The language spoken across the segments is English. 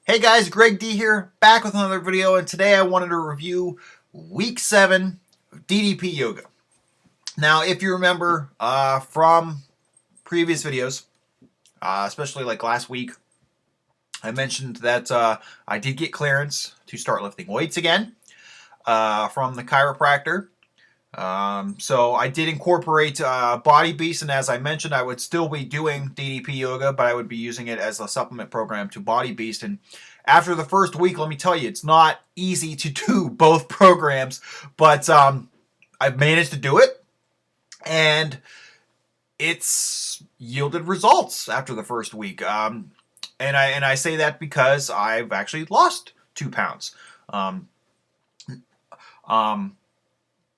Hey guys, Greg D here, back with another video, and today I wanted to review Week 7 DDP Yoga. Now, if you remember from previous videos, especially like last week, I mentioned that I did get clearance to start lifting weights again from the chiropractor. So I did incorporate Body Beast, and as I mentioned, I would still be doing DDP Yoga, but I would be using it as a supplement program to Body Beast. And after the first week, let me tell you, it's not easy to do both programs, but I've managed to do it, and it's yielded results after the first week. And I say that because I've actually lost 2 pounds.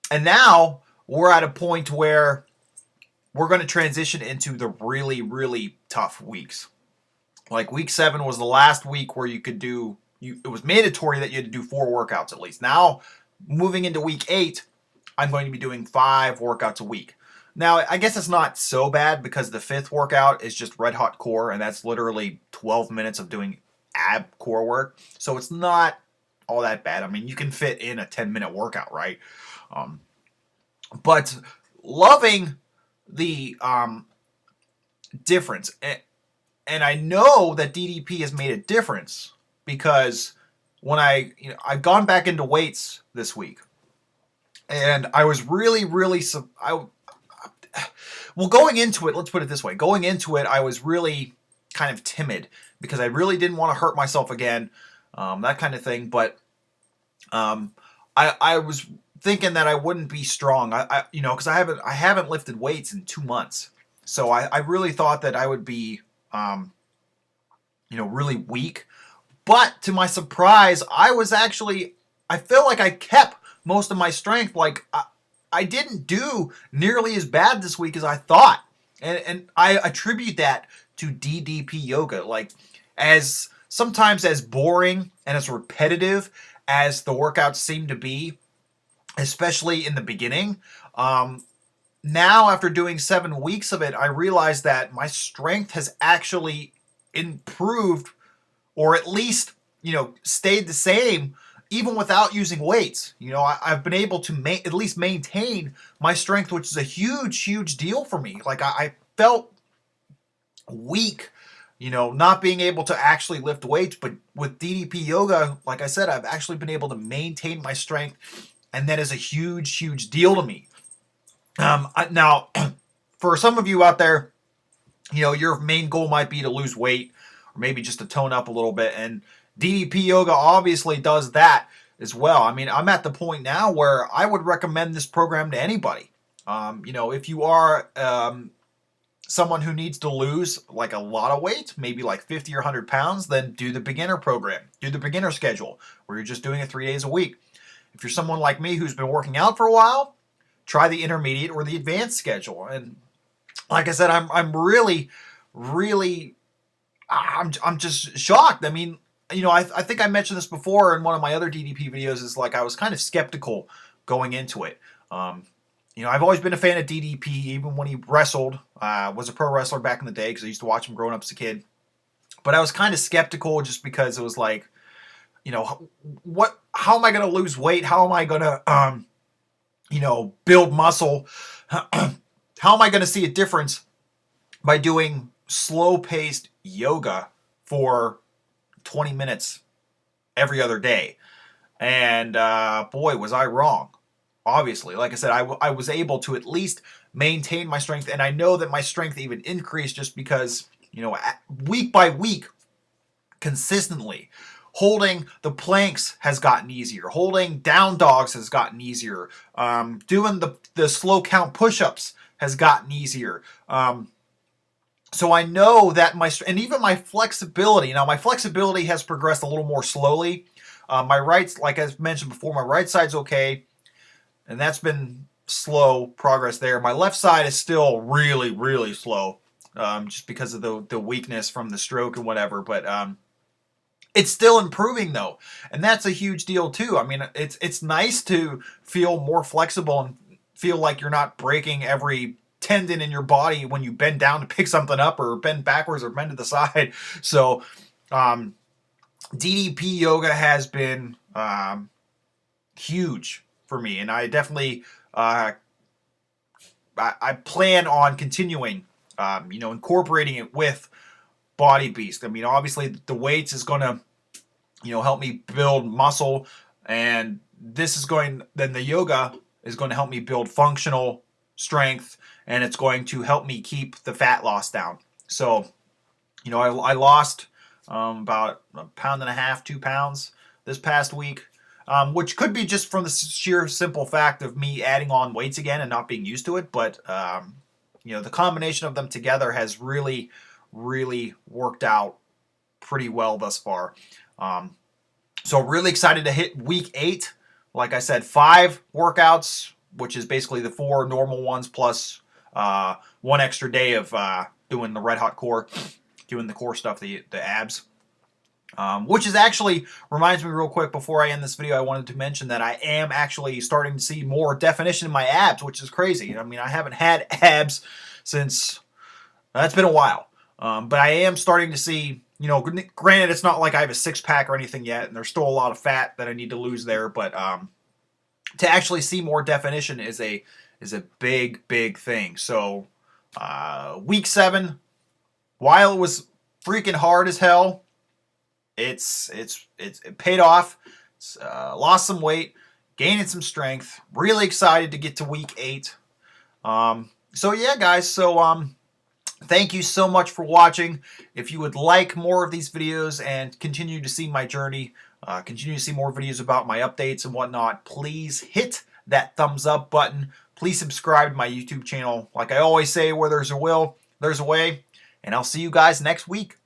And now we're at a point where we're going to transition into the really, really tough weeks. Like week 7 was the last week where you could do, it was mandatory that you had to do 4 workouts at least. Now, moving into week 8, I'm going to be doing 5 workouts a week. Now, I guess it's not so bad because the 5th workout is just red hot core, and that's literally 12 minutes of doing ab core work. So it's not all that bad. I mean, you can fit in a 10-minute workout, right? But loving the difference, and I know that DDP has made a difference because when I've gone back into weights this week, and I was really, well, going into it, let's put it this way, going into it, I was really kind of timid because I really didn't want to hurt myself again, that kind of thing. But I was thinking that I wouldn't be strong. Because I haven't lifted weights in 2 months, so I really thought that I would be, really weak. But to my surprise, I feel like I kept most of my strength. Like I didn't do nearly as bad this week as I thought, and I attribute that to DDP yoga. Like sometimes as boring and as repetitive as the workouts seem to be, especially in the beginning, now after doing 7 weeks of it, I realized that my strength has actually improved, or at least stayed the same even without using weights. I've been able to at least maintain my strength, which is a huge deal for me. Like I felt weak, not being able to actually lift weights, but with DDP yoga, like I said, I've actually been able to maintain my strength, and that is a huge deal to me. Now, for some of you out there, your main goal might be to lose weight, or maybe just to tone up a little bit, and DDP yoga obviously does that as well. I mean, I'm at the point now where I would recommend this program to anybody. If you are someone who needs to lose like a lot of weight, maybe like 50 or 100 pounds, then do the beginner program. Do the beginner schedule where you're just doing it 3 days a week. If you're someone like me who's been working out for a while, try the intermediate or the advanced schedule. And like I said, I'm really, I'm just shocked. I mean, I think I mentioned this before in one of my other DDP videos, is like I was kind of skeptical going into it. I've always been a fan of DDP, even when he wrestled, was a pro wrestler back in the day because I used to watch him growing up as a kid. But I was kind of skeptical just because it was like, how am I going to lose weight? How am I going to, build muscle? How am I going to see a difference by doing slow-paced yoga for 20 minutes every other day? And boy, was I wrong. Obviously, like I said, I was able to at least maintain my strength, and I know that my strength even increased just because, week by week, consistently, holding the planks has gotten easier. Holding down dogs has gotten easier. Doing the slow count push-ups has gotten easier. So I know that and even my flexibility. Now, my flexibility has progressed a little more slowly. My right, like I mentioned before, my right side's okay, and that's been slow progress there. My left side is still really slow, just because of the weakness from the stroke and whatever. But it's still improving though, and that's a huge deal too. I mean, it's nice to feel more flexible and feel like you're not breaking every tendon in your body when you bend down to pick something up, or bend backwards, or bend to the side. So DDP yoga has been huge for me, and I definitely I plan on continuing, incorporating it with Body Beast. I mean, obviously the weights is going to, help me build muscle, and then the yoga is going to help me build functional strength, and it's going to help me keep the fat loss down. So, I lost about a pound and a half, 2 pounds this past week. Which could be just from the sheer simple fact of me adding on weights again and not being used to it. But, the combination of them together has really, really worked out pretty well thus far. So really excited to hit week 8. Like I said, 5 workouts, which is basically the 4 normal ones plus 1 extra day of doing the red hot core, doing the core stuff, the abs. Which is actually, reminds me real quick before I end this video, I wanted to mention that I am actually starting to see more definition in my abs, which is crazy. I mean, I haven't had abs since, it's been a while. But I am starting to see, granted it's not like I have a 6-pack or anything yet, and there's still a lot of fat that I need to lose there, but to actually see more definition is a big, big thing. So, week 7, while it was freaking hard as hell, it paid off. Lost some weight, gaining some strength. Really excited to get to week 8. So yeah, guys. So thank you so much for watching. If you would like more of these videos and continue to see my journey, continue to see more videos about my updates and whatnot, please hit that thumbs up button. Please subscribe to my YouTube channel. Like I always say, where there's a will, there's a way. And I'll see you guys next week.